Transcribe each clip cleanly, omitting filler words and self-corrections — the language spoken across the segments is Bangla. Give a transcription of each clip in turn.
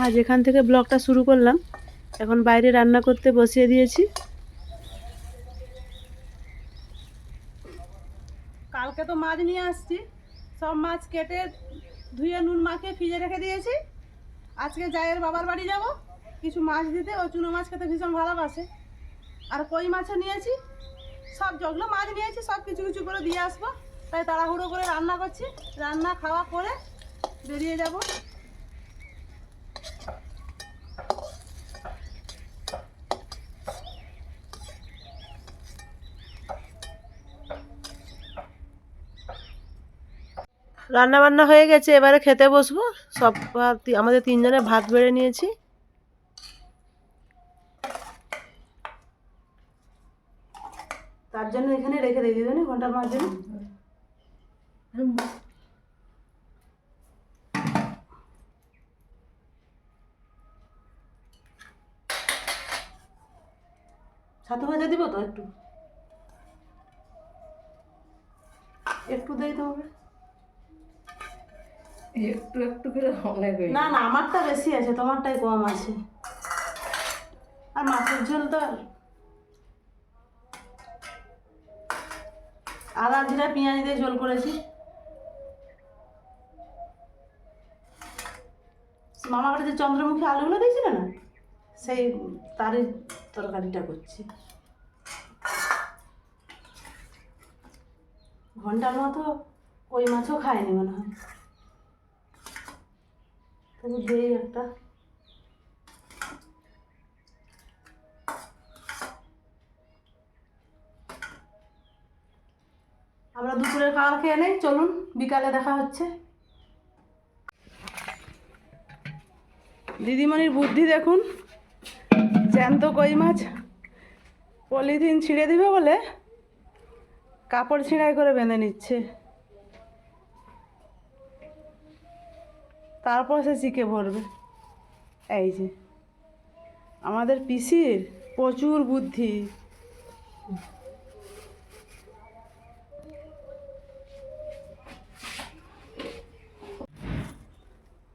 আজ এখান থেকে ব্লগটা শুরু করলাম। এখন বাইরে রান্না করতে বসিয়ে দিয়েছি। কালকে তো মাছ নিয়ে আসছি, সব মাছ কেটে ধুয়ে নুন মাখিয়ে ফ্রিজে রেখে দিয়েছি। আজকে জায়ের বাবার বাড়ি যাব কিছু মাছ দিতে, ও চুনো মাছ খেতে ভীষণ ভালোবাসে। আর কই মাছও নিয়েছি, সব যেগুলো মাছ নিয়েছি সব কিছু কিছু করে দিয়ে আসবো। তাই তাড়াহুড়ো করে রান্না করছি, রান্না খাওয়া করে বেরিয়ে যাব। রান্না বান্না হয়ে গেছে, এবারে খেতে বসবো। সব আমাদের তিনজনে ভাত বেড়ে নিয়েছি। তার জন্য এখানে রেখে দিয়ে দিবেন ঘন্টার মাঝে। ছাতু ভাজা দিব তো একটু একটু দেই তোমাকে, একটু একটু করে অনেক হয়ে না না আমারটা বেশি আছে, তোমারটাই কম আছে। আর মাছের ঝোল তো আদা জিরা পেঁয়াজ দিয়ে ঝোল করেছি। মামা কাছে যে চন্দ্রমুখী আলুগুলো দিয়েছিল না, সেই তারই তরকারিটা করছি। ঘন্টার মতো কই মাছও খায়নি মনে হয়, তবু দেই একটা। আমরা দুপুরের খাবার খেয়ে নেই, চলুন বিকালে দেখা হচ্ছে। দিদিমণির বুদ্ধি দেখুন, জ্যান্ত কই মাছ পলিথিন ছিঁড়ে দিবে বলে কাপড় ছিঁড়াই করে বেঁধে নিচ্ছে, তারপর সে চিকে ভরবে। এই যে আমাদের পিসির প্রচুর বুদ্ধি।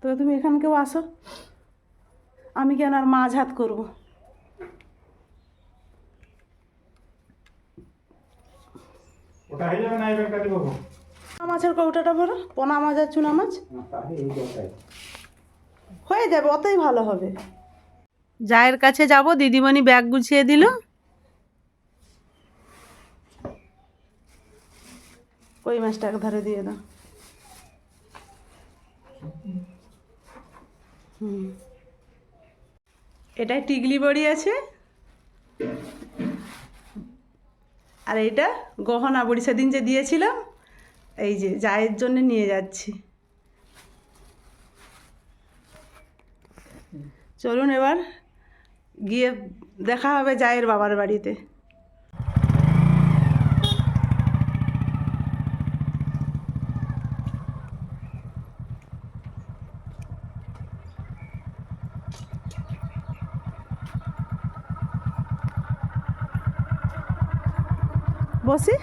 তো তুমি এখান কেউ আসো, আমি কেন আর মাছ হাত করবো। ওটা হয়ে যাবে না, এই ব্যাগটা দিব। মাছের কৌটাটা ভরো, পোনা মাছ আর চুনা মাছ হয়ে যাবে, অতই ভালো হবে। জায়ের কাছে যাব, দিদিমণি ব্যাগ গুছিয়ে দিল। কই মাছটা এক ধারে দিয়ে দাও। এটাই টিগলি বড়ি আছে, আর এইটা গহনা বড়ি সেদিন যে দিয়েছিলাম, এই যে জায়ের জন্য নিয়ে যাচ্ছি। চলুন এবার গিয়ে দেখা হবে জায়ের বাবার বাড়িতে। বসি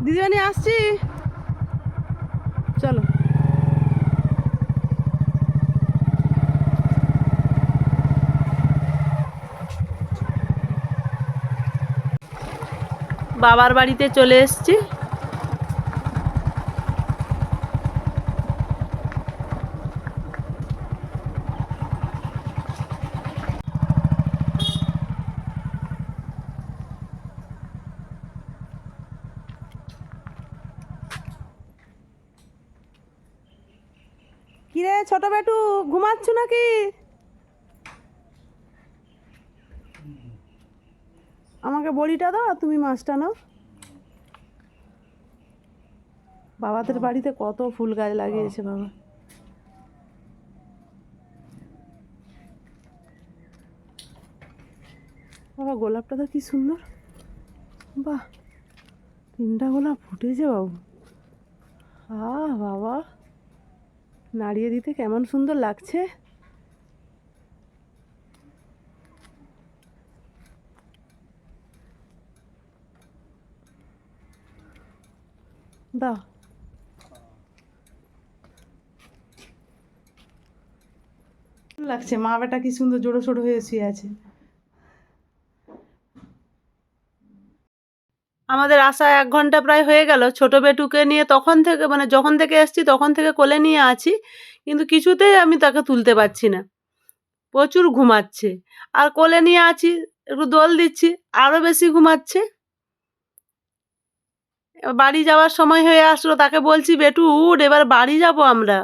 দিদিমণি আসছি, চলো। বাবার বাড়িতে চলে এসেছি। কিরে ছোট বেটু, ঘুমাচ্ছ নাকি? আমাকে বড়িটা দাও, তুমি মাছটা নাও। বাবাদের বাড়িতে কত ফুল গাছ লাগিয়েছে বাবা। বাবা গোলাপটা তো কি সুন্দর, বাহ 3টা গোলাপ ফুটেছে বাবু। বাবা নাড়িয়ে দিতে কেমন সুন্দর লাগছে। দাও। লাগছে মা বেটা কি সুন্দর জোড়ো সোড়ো হয়ে শুয়ে আছে। আমাদের আসা 1 ঘন্টা প্রায় হয়ে গেল। ছোট বেটুকে নিয়ে তখন থেকে মানে যখন থেকে এসছি তখন থেকে কোলে নিয়ে আছি, কিন্তু কিছুতেই আমি তাকে তুলতে পারছি না, প্রচুর ঘুমাচ্ছে। আর কোলে নিয়ে আছি, একটু দোল দিচ্ছি, আরো বেশি ঘুমাচ্ছে। বাড়ি যাওয়ার সময় হয়ে আসলো, তাকে বলছি বেটু উঠ, এবার বাড়ি যাব আমরা।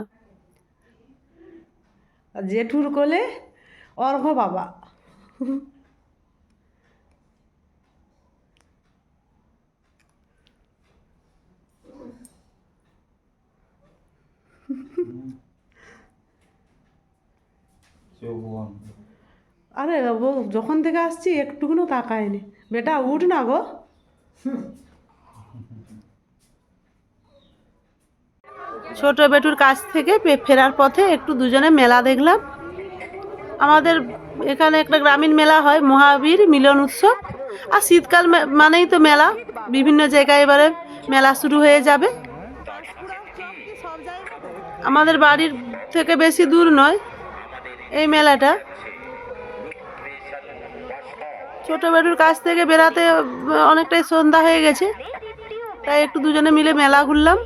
আর জেঠুর কোলে অর্ঘ বাবা। আরে ও যখন থেকে আসছি একটুকুনও তাকায়নি। বেটা উঠ না গো। ছোট বেটুর কাছ থেকে ফেরার পথে একটু দুজনে মেলা দেখলাম। আমাদের এখানে একটা গ্রামীণ মেলা হয়, মহাবীর মিলন উৎসব। আর শীতকাল মানেই তো মেলা, বিভিন্ন জায়গায় এবারে মেলা শুরু হয়ে যাবে। আমাদের বাড়ির থেকে বেশি দূর নয় এই মেলাটা। ছোট বেটুর কাছ থেকে বেরাতে অনেকটাই সন্ধ্যা হয়ে গেছে, তাই একটু দুজনে মিলে মেলা ঘুরলাম।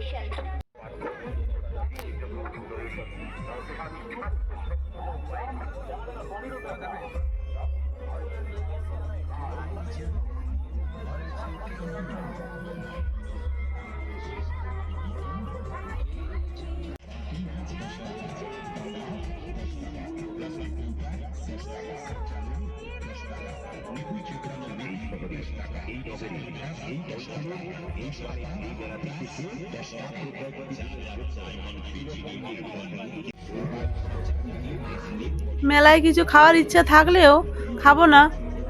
মেলায় কিছু খাওয়ার ইচ্ছা থাকলেও খাবো না,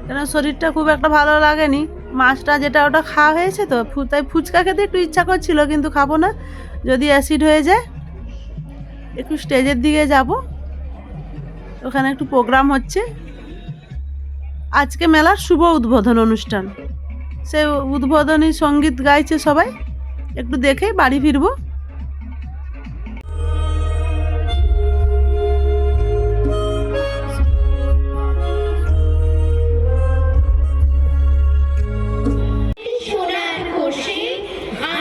কেন শরীরটা খুব একটা ভালো লাগেনি। মাছটা যেটা ওটা খাওয়া হয়েছে তো, তাই ফুচকা খেতে একটু ইচ্ছা করছিল, কিন্তু খাবো না, যদি অ্যাসিড হয়ে যায়। একটু স্টেজের দিকে যাব, ওখানে একটু প্রোগ্রাম হচ্ছে আজকে, মেলার শুভ উদ্বোধন অনুষ্ঠান। সে উদ্বোধনী সঙ্গীত গাইছে সবাই, একটু দেখে বাড়ি ফিরবো। সোনার কোষে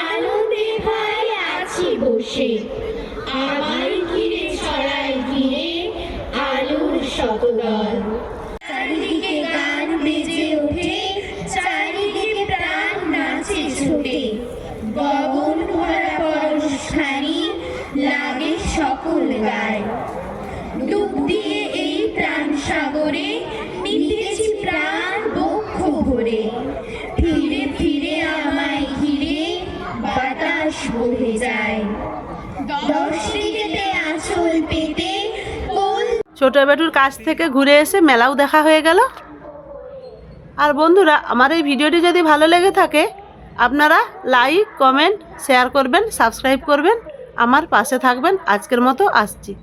আনন্দে ভাই আছি বসে, আমায় ঘিরে ছড়ায় ঘিরে আলোর শতদল। চারিদিকে গান বেজে ওঠে, চারিদিকে প্রাণ নাচে ছোটে, গগন ভরা পরশখানি লাগে সকল গায়। ডুব দিয়ে এই প্রাণ সাগরে নিতেছি প্রাণ বক্ষ ভরে, ফিরে ফিরে আমায় ঘিরে বাতাস বহে যায়। দশ দিকেতে আঁচল পেতে কোল। ছোট বেটুর কাছ থেকে ঘুরে এসে মেলাও দেখা হয়ে গেল। আর বন্ধুরা, আমার এই ভিডিওটি যদি ভালো লেগে থাকে, আপনারা লাইক, কমেন্ট, শেয়ার করবেন, সাবস্ক্রাইব করবেন, আমার পাশে থাকবেন। আজকের মতো আসছি।